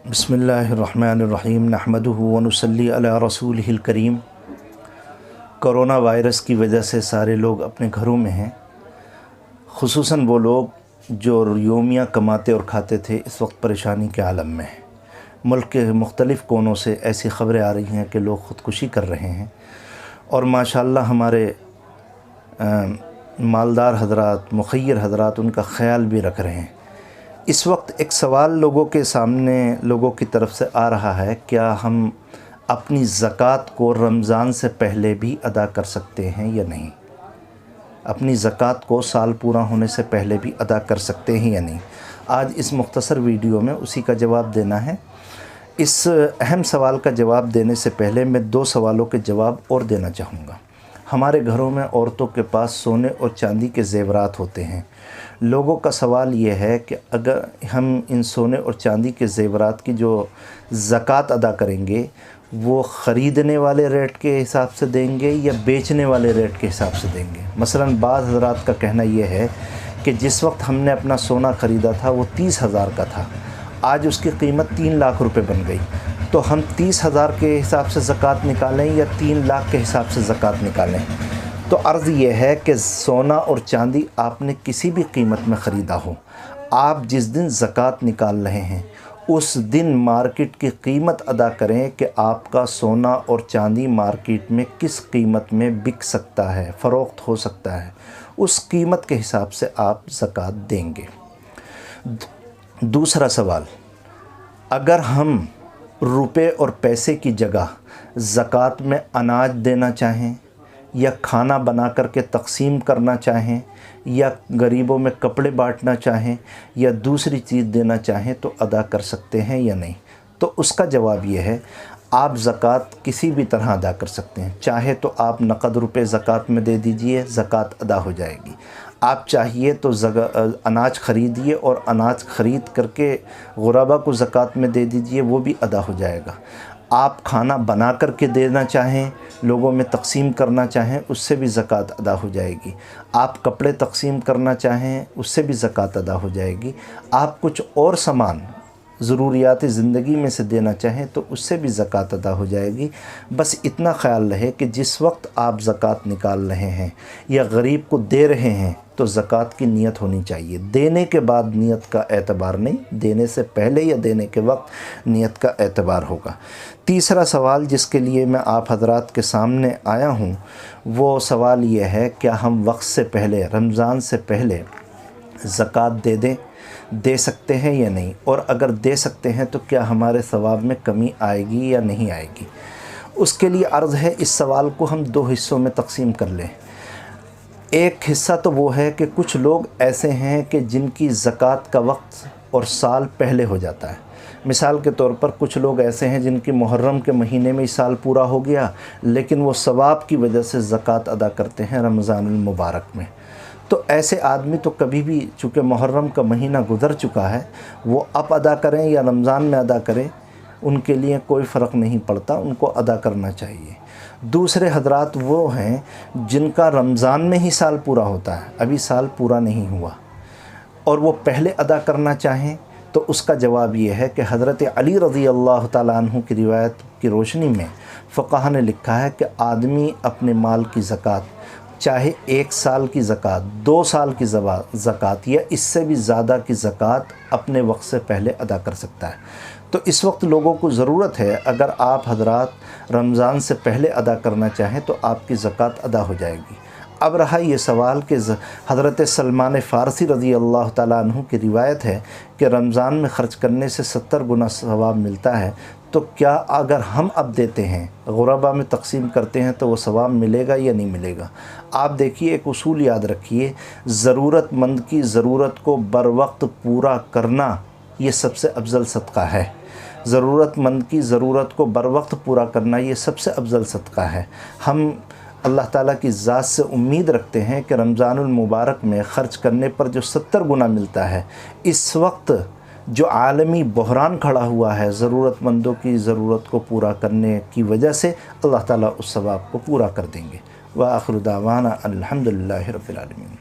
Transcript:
बिस्मिल्लाहिर्रहमानिर्रहीम नहमदुहु व नुसल्ली अला रसूलिहिल करीम। कोरोना वायरस की वजह से सारे लोग अपने घरों में हैं। ख़ुसूसन वो लोग जो योमिया कमाते और खाते थे इस वक्त परेशानी के आलम में हैं। मुल्क के मुख्तलिफ़ कोनों से ऐसी ख़बरें आ रही हैं कि लोग ख़ुदकुशी कर रहे हैं और माशाअल्लाह हमारे मालदार हज़रात, मुख़य्यर हज़रात उनका ख़याल भी रख रहे हैं। इस वक्त एक सवाल लोगों के सामने लोगों की तरफ से आ रहा है, क्या हम अपनी ज़कात को रमज़ान से पहले भी अदा कर सकते हैं या नहीं? अपनी ज़कात को साल पूरा होने से पहले भी अदा कर सकते हैं या नहीं? आज इस मुख्तसर वीडियो में उसी का जवाब देना है। इस अहम सवाल का जवाब देने से पहले मैं दो सवालों के जवाब और देना चाहूँगा। हमारे घरों में औरतों के पास सोने और चांदी के ज़ेवरात होते हैं। लोगों का सवाल ये है कि अगर हम इन सोने और चांदी के ज़ेवरात की जो ज़कात अदा करेंगे वो ख़रीदने वाले रेट के हिसाब से देंगे या बेचने वाले रेट के हिसाब से देंगे। मसलन बाज़ हज़रात का कहना ये है कि जिस वक्त हमने अपना सोना ख़रीदा था वो 30,000 का था, आज उसकी कीमत 3 लाख रुपए बन गई, तो हम 30,000 के हिसाब से ज़कात निकालें या 3 लाख के हिसाब से ज़कात निकालें? तो अर्ज़ ये है कि सोना और चांदी आपने किसी भी कीमत में ख़रीदा हो, आप जिस दिन ज़कात निकाल रहे हैं उस दिन मार्केट की कीमत अदा करें कि आपका सोना और चांदी मार्केट में किस कीमत में बिक सकता है, फ़रोख्त हो सकता है, उस कीमत के हिसाब से आप ज़कात देंगे। दूसरा सवाल, अगर हम रुपए और पैसे की जगह ज़कात में अनाज देना चाहें या खाना बना कर के तक़सीम करना चाहें या गरीबों में कपड़े बांटना चाहें या दूसरी चीज़ देना चाहें तो अदा कर सकते हैं या नहीं? तो उसका जवाब ये है, आप ज़कात किसी भी तरह अदा कर सकते हैं। चाहे तो आप नक़द रुपए ज़कात में दे दीजिए, ज़कात अदा हो जाएगी। आप चाहिए तो अनाज ख़रीदिए और अनाज ख़रीद करके गुरबा को ज़कात में दे दीजिए, वो भी अदा हो जाएगा। आप खाना बना कर के देना चाहें, लोगों में तक़सीम करना चाहें, उससे भी ज़कात अदा हो जाएगी। आप कपड़े तक़सीम करना चाहें, उससे भी ज़कात अदा हो जाएगी। आप कुछ और सामान ज़रूरियात ज़िंदगी में से देना चाहें तो उससे भी ज़कात अदा हो जाएगी। बस इतना ख़याल रहे कि जिस वक्त आप ज़कात निकाल रहे हैं या गरीब को दे रहे हैं तो ज़कात की नीयत होनी चाहिए। देने के बाद नीयत का एतबार नहीं, देने से पहले या देने के वक्त नीयत का एतबार होगा। तीसरा सवाल जिसके लिए मैं आप हज़रात के सामने आया हूँ वो सवाल ये है, क्या हम वक्त से पहले, रमज़ान से पहले ज़कात दे सकते हैं या नहीं, और अगर दे सकते हैं तो क्या हमारे सवाब में कमी आएगी या नहीं आएगी? उसके लिए अर्ज़ है इस सवाल को हम दो हिस्सों में तक़सीम कर लें। एक हिस्सा तो वो है कि कुछ लोग ऐसे हैं कि जिनकी ज़कात का वक्त और साल पहले हो जाता है। मिसाल के तौर पर कुछ लोग ऐसे हैं जिनकी मुहर्रम के महीने में ही साल पूरा हो गया, लेकिन वो सवाब की वजह से ज़कात अदा करते हैं रमज़ानुल मुबारक में। तो ऐसे आदमी तो कभी भी, चूँकि मुहर्रम का महीना गुज़र चुका है, वो अब अदा करें या रमज़ान में अदा करें उनके लिए कोई फ़र्क नहीं पड़ता, उनको अदा करना चाहिए। दूसरे हज़रात वो हैं जिनका रमज़ान में ही साल पूरा होता है, अभी साल पूरा नहीं हुआ और वो पहले अदा करना चाहें तो उसका जवाब ये है कि हज़रत अली रज़ी अल्लाह तआला अन्हु की रिवायत की रोशनी में फ़क़हा ने लिखा है कि आदमी अपने माल की ज़कात, चाहे 1 साल की ज़कात, 2 साल की ज़कात या इससे भी ज़्यादा की ज़कात अपने वक्त से पहले अदा कर सकता है। तो इस वक्त लोगों को ज़रूरत है, अगर आप हज़रात रमज़ान से पहले अदा करना चाहें तो आपकी ज़कात अदा हो जाएगी। अब रहा ये सवाल कि हज़रत सलमान फ़ारसी रज़ी अल्लाह तआला अन्हु की रिवायत है कि रमज़ान में ख़र्च करने से 70 गुना सवाब मिलता है, तो क्या अगर हम अब देते हैं, गुरबा में तक़सीम करते हैं तो वो सवाब मिलेगा या नहीं मिलेगा? आप देखिए, एक उसूल याद रखिए, ज़रूरतमंद की ज़रूरत को बर वक्त पूरा करना ये सबसे अफजल सदका है। ज़रूरतमंद की ज़रूरत को बर वक्त पूरा करना ये सबसे अफजल सदका है। हम अल्लाह ताला की ज़ात से उम्मीद रखते हैं कि रमज़ानुल मुबारक में ख़र्च करने पर जो 70 गुना मिलता है, इस वक्त जो आलमी बहरान खड़ा हुआ है ज़रूरतमंदों की ज़रूरत को पूरा करने की वजह से, अल्लाह ताला उस सवाब को पूरा कर देंगे। व आखिर दावाना अल्हम्दुलिल्लाहि रब्बिल आलमीन।